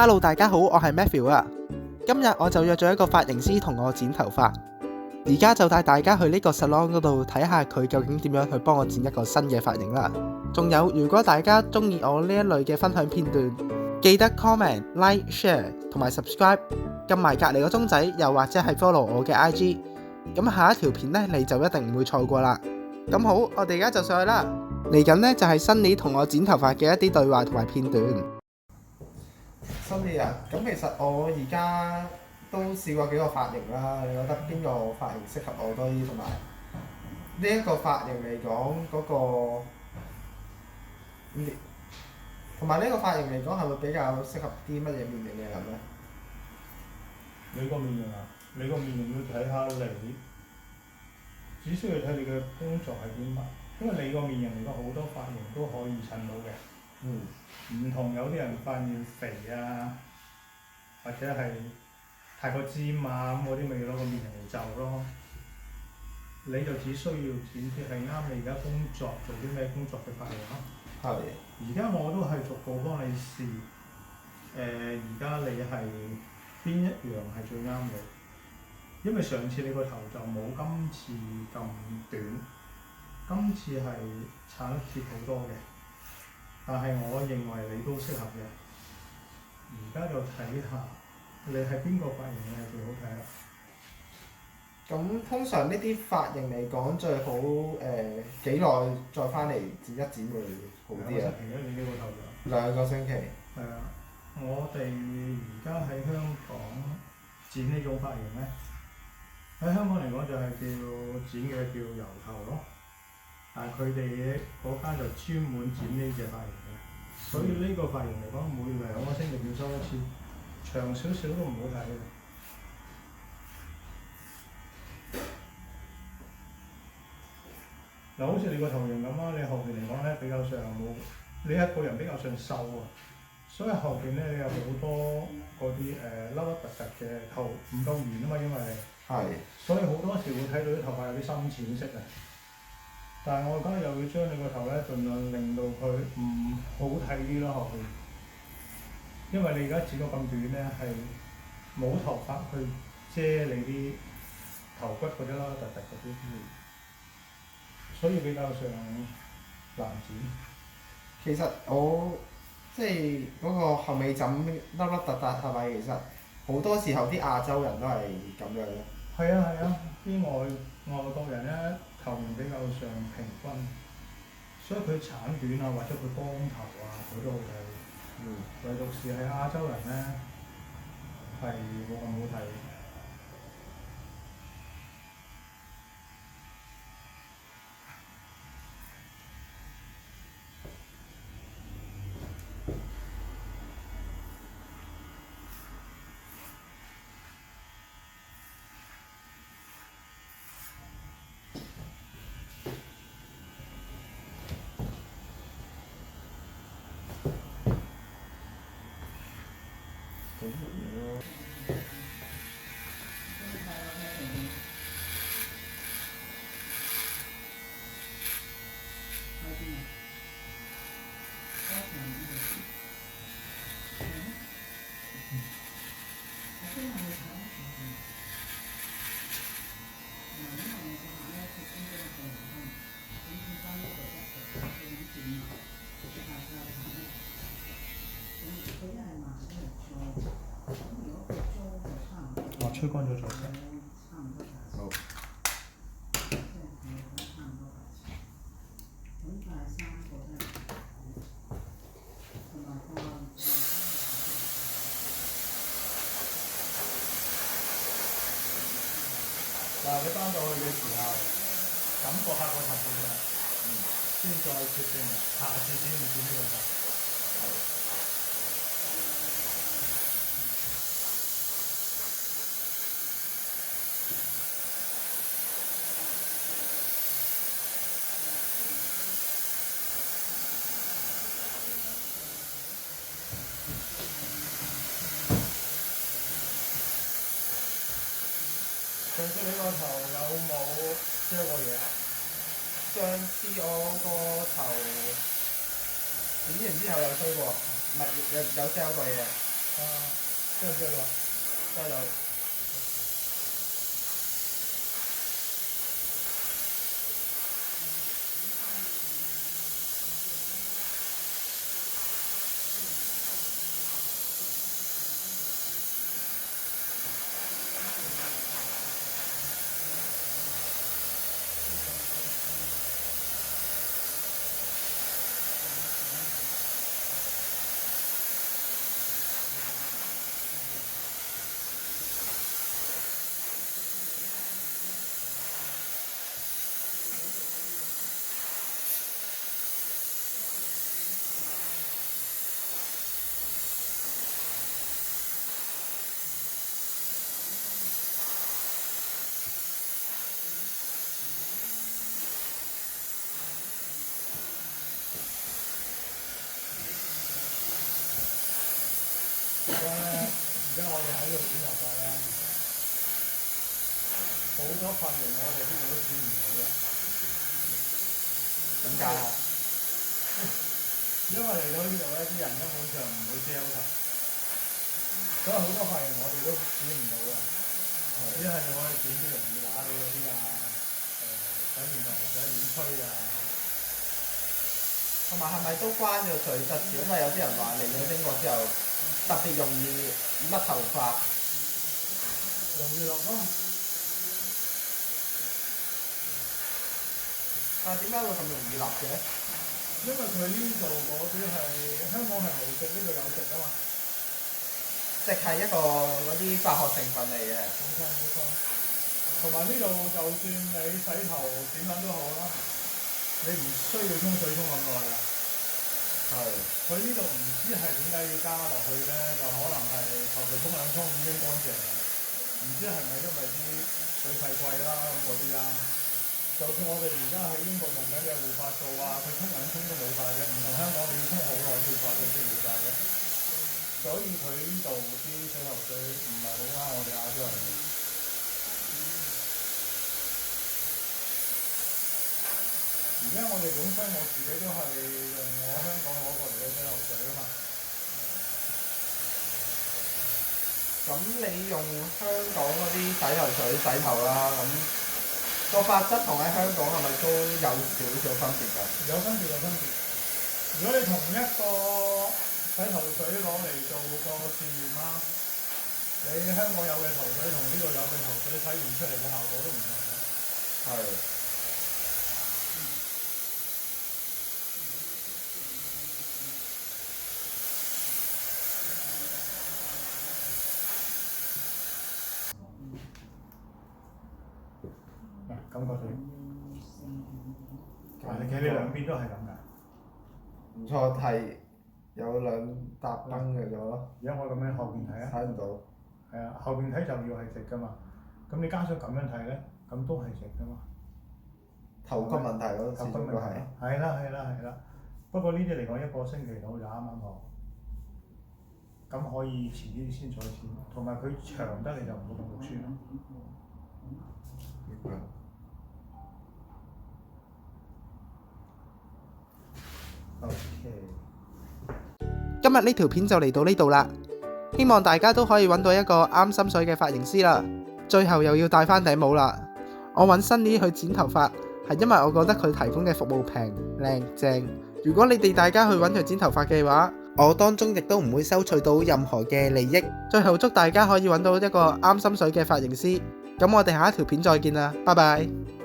Hello，大家好，我係 Matthew 啊。今日我就約咗一個髮型師同我剪頭髮，而家就帶大家去呢個 salon 嗰度睇下佢究竟點樣去幫我剪一個新嘅髮型啦。仲有，如果大家中意我呢一類嘅分享片段，記得 comment、like、share 同埋 subscribe， 撳埋隔離個鐘仔，又或者係 follow 我嘅 IG。咁下一條片呢，你就一定唔會錯過啦。咁好，我哋而家就上去啦。嚟緊呢，就係Sunny同我剪頭髮嘅一啲對話同埋片段。Sunny啊，咁其實我而家都試過幾個髮型啦，你覺得邊個髮型適合我多啲？同埋呢一個髮型嚟講，同埋呢個髮型嚟講係會比較適合啲乜嘢面型嘅人呢？你個面型啊？你個面型要睇下你，只需要睇你嘅工作係點啊。因為你個面型嚟講，好多髮型都可以襯到嘅。唔同有啲人塊面肥啊，或者係太過尖啊咁嗰啲，咪要攞個面型嚟就咯。你就只需要剪啲係啱你而家工作做啲咩工作嘅髮型咯。係。而家我都係逐步幫你試。而家你係邊一樣係最啱你？因為上次你個頭就冇今次咁短，今次係撐得貼好多嘅。但係我認為你都適合嘅。而家就睇下你係邊個髮型你係最好睇啦。咁通常呢啲髮型嚟講，最好幾耐再翻嚟剪一剪會好啲啊？你呢個頭就2個星期。係啊，我哋而家喺香港剪呢種髮型咧，喺香港嚟講就係剪嘅叫油頭咯。但係佢哋嗰間就專門剪呢隻髮型嘅，所以呢個髮型嚟講，每2個星期要收一次，長少少都唔好睇嘅。嗱，好似你個頭型咁啊，你後邊嚟講咧比較上冇，你一個人比較上瘦啊，所以後邊咧你有好多嗰啲凹凹凸凸嘅頭唔夠圓啊嘛，因為係。所以好多時會睇到啲頭髮有啲深淺色啊。但係我而家又要將你個頭咧，盡量令到佢唔好睇啲咯後邊，因為你而家剪到咁短咧，係冇頭髮去遮你啲頭骨嗰啲凹凹凸凸嗰啲，所以比較上難剪。其實我即係嗰個後尾枕凹凹凸凸係咪？其實好多時候啲亞洲人都係咁樣嘅。係啊，啲外國人咧頭型比較上平均，所以佢鏟短啊或者佢光頭啊佢都好睇。唯獨是係亞洲人咧係冇咁好睇。我吹乾咗再洗。好。嗱，你翻到去嘅時候，感覺下個頭點樣，先再決定下次剪唔剪呢個頭。上次你個頭有冇遮過嘢啊？上次我個頭剪完之後有吹過，唔係有遮過嘢。知唔知啊？加油！而家我哋喺度剪頭髮咧，好多髮型我哋呢度都剪唔到嘅。點解啊？因為嚟到呢度咧，啲人根本上唔會遮頭，所以好多髮型我哋都剪唔到嘅。只係我哋剪啲容易打你嗰啲啊，洗面台唔使亂吹啊。同埋係咪都關咗水質事？因為有啲人話嚟咗英國之後特別容易甩頭髮。容易落咯。但係點解會咁容易甩嘅？因為佢呢度嗰啲係香港係無矽，呢度有矽啊嘛。矽係一個嗰啲化學成分嚟嘅。冇錯。同埋呢度就算你洗頭點撚都好啦，你唔需要沖水沖咁耐㗎。係。佢呢度唔知係點解要加落去咧，就可能係求其沖兩沖已經乾淨啦。唔知係咪因為啲水費貴啦咁嗰啲啦。就算我哋而家喺英國用緊嘅護髮素啊，佢沖兩沖都冇晒嘅，唔同香港你要沖好耐護髮素先冇晒嘅。所以佢呢度啲洗頭水唔係好啱我哋亞洲人。而家我哋本身我自己都係用我香港攞過嚟嘅洗頭水啊嘛。咁你用香港嗰啲洗頭水洗頭啦，咁個髮質同喺香港係咪都有少少分別㗎？有分別。如果你同一個洗頭水攞嚟做個試驗啦，你香港有嘅頭水同呢度有嘅頭水洗完出嚟嘅效果都唔同嘅。係。感覺點？你企你兩邊都係咁㗎。唔錯，係有兩笪燈嘅咗。而家我咁樣後邊睇啊。睇唔到。係啊，後邊睇就要係直㗎嘛。咁你加上咁樣睇咧，咁都係直㗎嘛。頭骨問題咯，始終都係。係啦。不過呢啲嚟講，一個星期到就啱啱好。咁可以遲啲先再剪，同埋佢長得你就唔會咁肉酸咯。今日呢條片就嚟到呢度啦，希望大家都可以揾到一個啱心水嘅髮型師啦。最後又要戴翻頂帽啦。我揾 Sunny 去剪頭髮係因為我覺得佢提供嘅服務平、靚、正。如果你哋大家去揾佢剪頭髮嘅話，我當中亦都唔會收取到任何嘅利益。最後祝大家可以揾到一個啱心水嘅髮型師。咁我哋下一條片再見啦，拜拜。